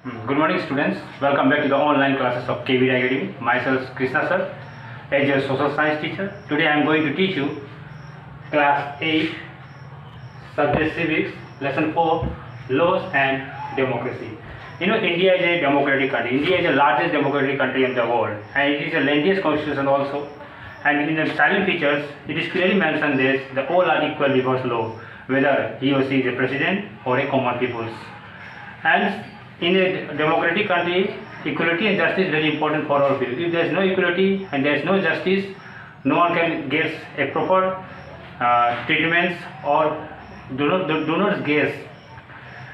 Good morning, students. Welcome back to the online classes of KVD Academy. Myself, Krishna sir, as your social science teacher. Today I am going to teach you class 8, subject civics, lesson 4, laws and democracy. You know, India is a democratic country. India is the largest democratic country in the world, and it is the lengthiest constitution also. And in the silent features, it is clearly mentioned this: the all are equal before law, whether he or she is a president or a common people. And in a democratic country, equality and justice is very important for all people. If there is no equality and there is no justice, no one can get a proper treatments or do not guess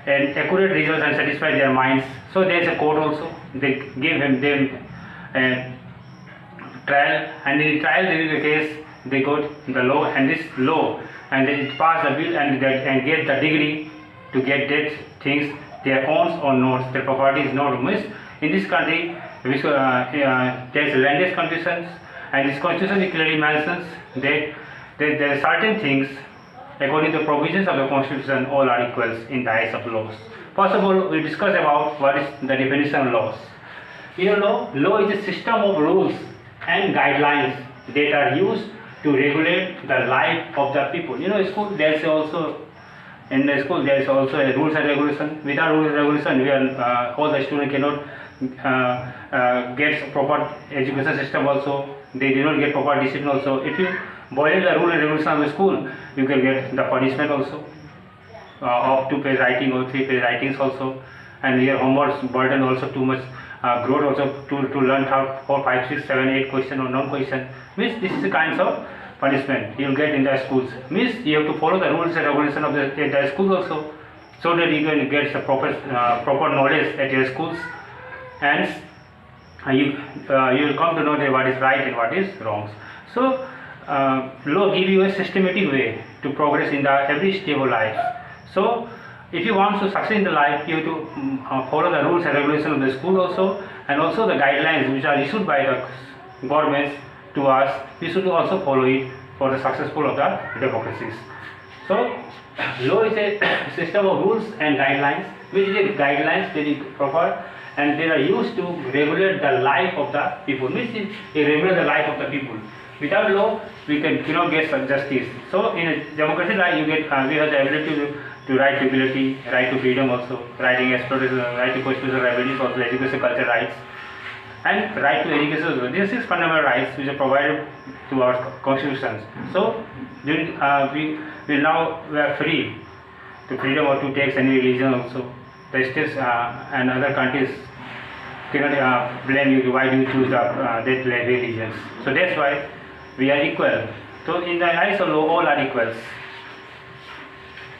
an accurate results and satisfy their minds. So there is a court also. They give them a trial, and in the trial there is a case. They got the law, and this law, and they pass the bill and get the degree to get that things. Their owns or not, their property is not missed. In this country, there is landless constitutions, and this constitution clearly mentions that there are certain things, according to the provisions of the constitution, all are equals in the eyes of laws. First of all, we discuss about what is the definition of laws. You know, law is a system of rules and guidelines that are used to regulate the life of the people. You know, school there is also. In the school, there is also a rules and regulation. Without rules and regulation, we are all the students cannot get proper education system. Also, they do not get proper discipline. Also, if you violate the rule and regulation of the school, you can get the punishment also of 2-page writing or 3-page writings also, and your homework burden also too much. Growth also to learn how 4, 5, 6, 7, 8 question or non-question. Means this is the kinds of punishment you will get in the schools. Means you have to follow the rules and regulation of the schools also, so that you can get the proper knowledge at your schools, and you will come to know that what is right and what is wrong. So law give you a systematic way to progress in the every step of life. So if you want to succeed in the life, you have to follow the rules and regulation of the school also, and also the guidelines which are issued by the governments to us. We should also follow it for the successful of the democracies. So law is a system of rules and guidelines, which is a guidelines very proper, and they are used to regulate the life of the people. Means it regulate the life of the people. Without law, we cannot get justice. So in a democracy, you get we have the ability to right to equality, right to freedom also, right against exploitation, right to constitutional remedies, also education, cultural rights, and right to education. These 6 fundamental rights which are provided to our constitutions. So we are free to freedom or to take any religion also. The states and other countries cannot blame you why do you choose that religions. So that's why we are equal. So in the eyes of law, all are equals.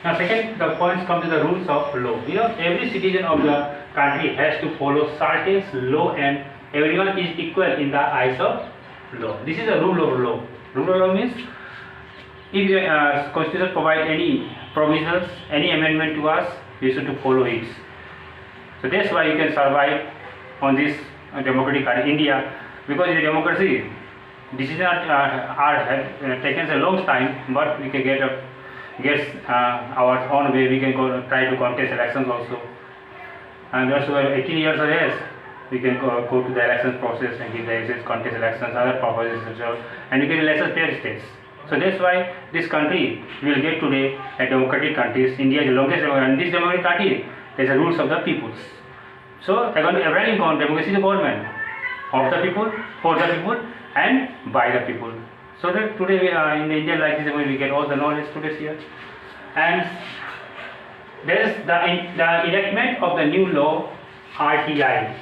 Now second, the points come to the rules of law. You know, every citizen of the country has to follow certain law, and everyone is equal in the eyes of law. This is a rule of law. Rule of law means if the constitution provides any provisions, any amendment to us, we should to follow it. So that's why you can survive on this democratic country, India, because in a democracy, decisions are taken a long time, but we can get our own way. We can try to contest elections also, and those who are 18 years of age, we can go to the election process and give the contest elections, other purposes, and you can election fair states. So that's why this country will get today a democratic country. India is the longest democracy, and this democratic country there is the rules of the peoples. So according to Abraham Lincoln, democracy is the government of the people, for the people, and by the people. So that today we are in India like this, we get all the knowledge today here, and there is the enactment of the new law RTI.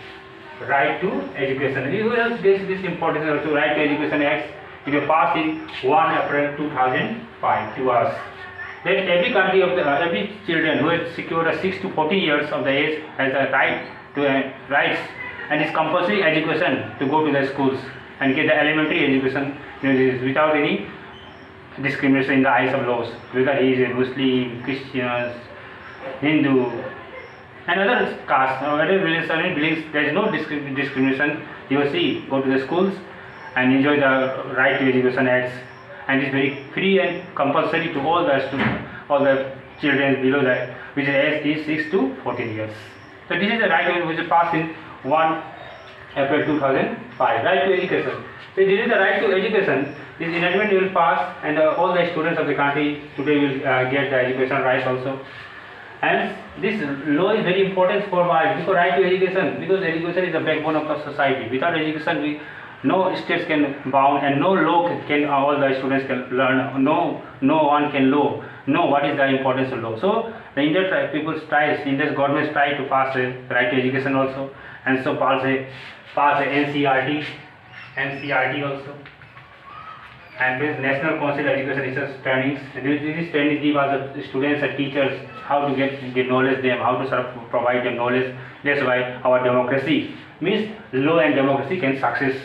Right to education. You will this important also. Right to Education Act, it was passed in 1 April 2005 to us. That every country of every children who has secured 6 to 14 years of the age has a right to rights, and it's compulsory education to go to the schools and get the elementary education, without any discrimination in the eyes of laws, whether he is a Muslim, Christian, Hindu, and other caste or other religion believes, there is no discrimination. You will see, go to the schools and enjoy the right to education acts, and it's very free and compulsory to all the students, all the children below that, which is age is 6 to 14 years. So this is the right which is passed in 1 April 2005. Right to education. So this is the right to education. This enactment will pass, and all the students of the country today will get the education rights also. And this law is very important for why? Because right to education, because education is the backbone of the society. Without education, no states can bound, and no law can all the students can learn. No one can know what is the importance of law. So the Indian India's government try to pass a right to education also, and so pass a NCRT also. And this National Council Education Research Trainings. These trainings give us the students and teachers how to get the knowledge, them how to provide them knowledge. That's why our democracy means law and democracy can success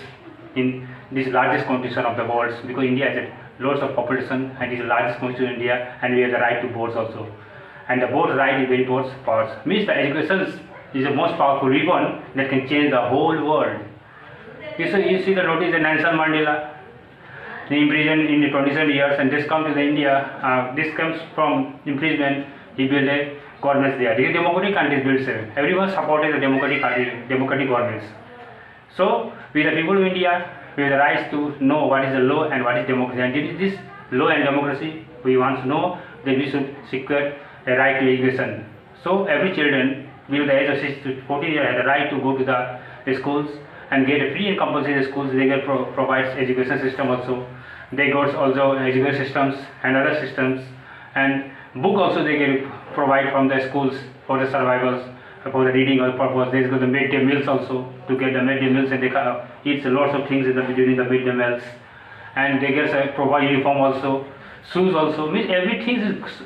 in this largest constitution of the world, because India has lots of population and is the largest constitution in India, and we have the right to vote also. And the vote right is very important powers. Means the education is the most powerful weapon that can change the whole world. You see the notice of Nelson Mandela. In prison in 27 years, and this comes to the India. This comes from imprisonment. He built a government there. This democratic countries built. Everyone supported the democratic governments. So we the people of India, we have the rights to know what is the law and what is democracy. And this law and democracy we want to know, then we should secure a right to education. So every children with the age of 6 to 14 years has the right to go to the schools and get a free and compulsory schools. They get provides education system also. They got also education systems and other systems, and book also they can provide from the schools for the survivors, for the reading or purpose. There is the midday meals also to get the midday meals, and they eat lots of things during the midday meals, and they get provide uniform also, shoes also. Means everything is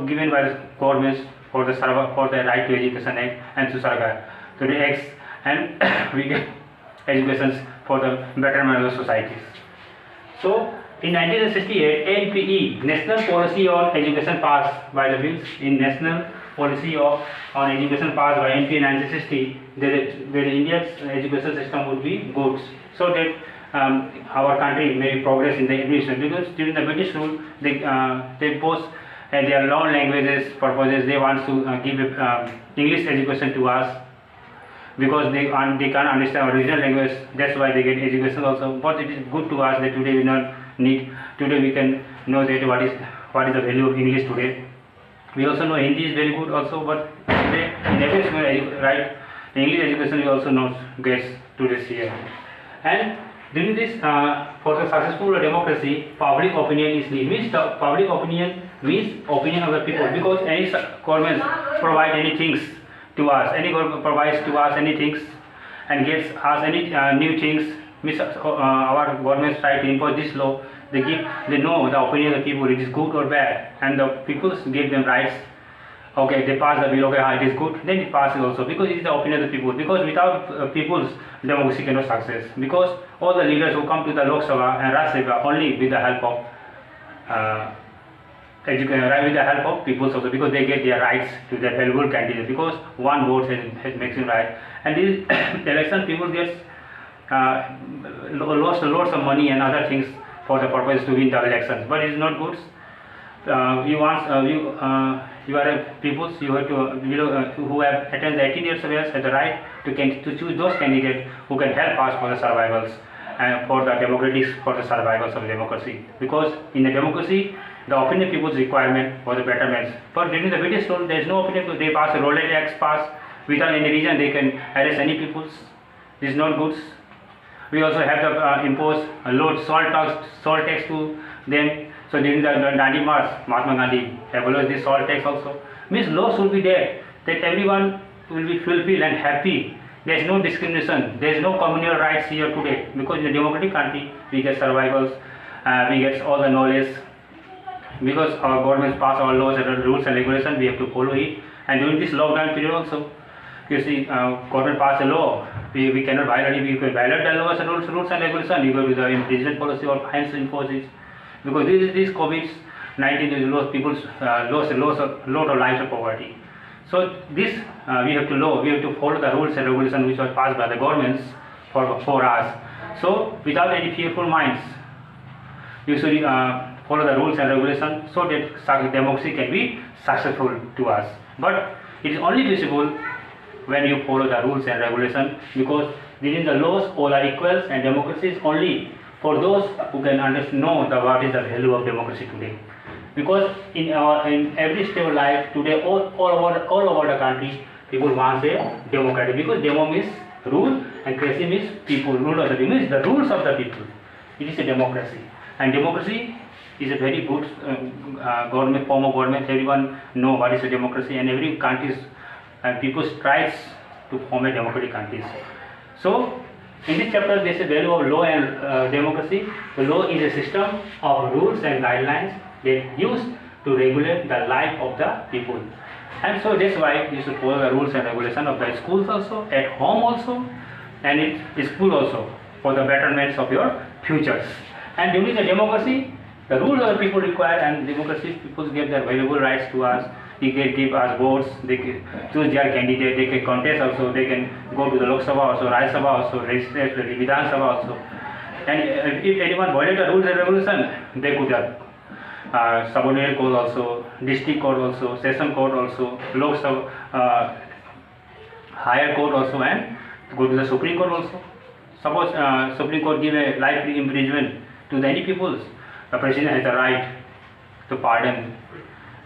given by the government for the right to education act and to Sarkar to the acts, and we get educations for the betterment of the societies. So in 1968, NPE, National Policy on Education, passed by the bills in National Policy on Education passed by NPE in 1960, where India's education system would be good, so that our country may progress in the education. Because during the British rule, they post their known languages purposes. They want to give English education to us, because they can't understand our regional language. That's why they get education also. But it is good to us that today we not need. Today we can know that what is the value of English today. We also know Hindi is very good also, but today in every school, right, English education we also know gets to this year. And during this, for the successful democracy, public opinion is needed. Means the public opinion means opinion of the people, because any government provide any things to us, any government provides to us any things and gets us any new things. Means our governments try to impose this law. They know the opinion of the people, it is good or bad, and the people give them rights. Okay, they pass the bill. Okay, it is good. Then it passes also, because it is the opinion of the people. Because without people's democracy cannot success. Because all the leaders who come to the Lok Sabha and Rajya Sabha only with the help of with the help of people also, because they get their rights to their valuable candidate, because one vote has makes him right. And this election people gets lost lots of money and other things for the purpose to win the elections, but it is not good. You are a people, you have to who have attained 18 years of age have the right to choose those candidates who can help us for the survivals and for the democratics, for the survivals of democracy. Because in the democracy, the opinion of people's requirement for the betterment. But during the British rule, there is no opinion. They pass a Rowlatt Act pass without any reason. They can arrest any peoples. This is not good. We also have to impose a load salt tax to them. So during the Dandi March, Mahatma Gandhi abolished this salt tax also. Means law should be there that everyone will be fulfilled and happy. There is no discrimination. There is no communal rights here today, because in a democratic country we get survivals, we get all the knowledge. Because our governments pass our laws and rules and regulations, we have to follow it. And during this lockdown period also, you see, government pass a law. We cannot violate it. We can violate the laws and rules and regulations. We go to the imprisonment policy or fines imposes. Because this COVID-19 people lost a lot of lives of poverty. So this we have to follow the rules and regulations which were passed by the governments for us. So without any fearful minds, you should follow the rules and regulations, so that democracy can be successful to us. But it is only possible when you follow the rules and regulation, because within the laws all are equals, and democracy is only for those who can know the what is the value of democracy today. Because in every state of life today, all over the country, people want a democracy, because demo means rule and cracy means people. Rule of the means the rules of the people. It is a democracy, and democracy is a very good government form of government. Everyone know what is a democracy, and every countries and people strives to form a democratic countries. So in this chapter there is a value of law and democracy. The law is a system of rules and guidelines that used to regulate the life of the people, and so that's why you should follow the rules and regulation of the schools also, at home also, and in school also, for the betterments of your futures. And during the democracy, the rules of the people require, and democracy people give their valuable rights to us. They can give us votes, they can choose their candidate, they can contest also, they can go to the Lok Sabha also, Rajya Sabha also, register the Vidhan Sabha also. And if anyone violates the rules and regulation, they could have subordinate court also, district court also, session court also, Lok Sabha, higher court also, and go to the Supreme Court also. Suppose Supreme Court give a life imprisonment to any peoples, the president has the right to pardon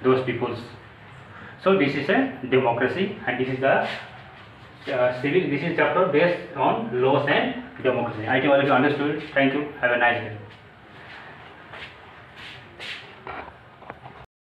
those peoples. So this is a democracy, and this is the civil. This is chapter based on laws and democracy. I think all of you understood. Thank you. Have a nice day.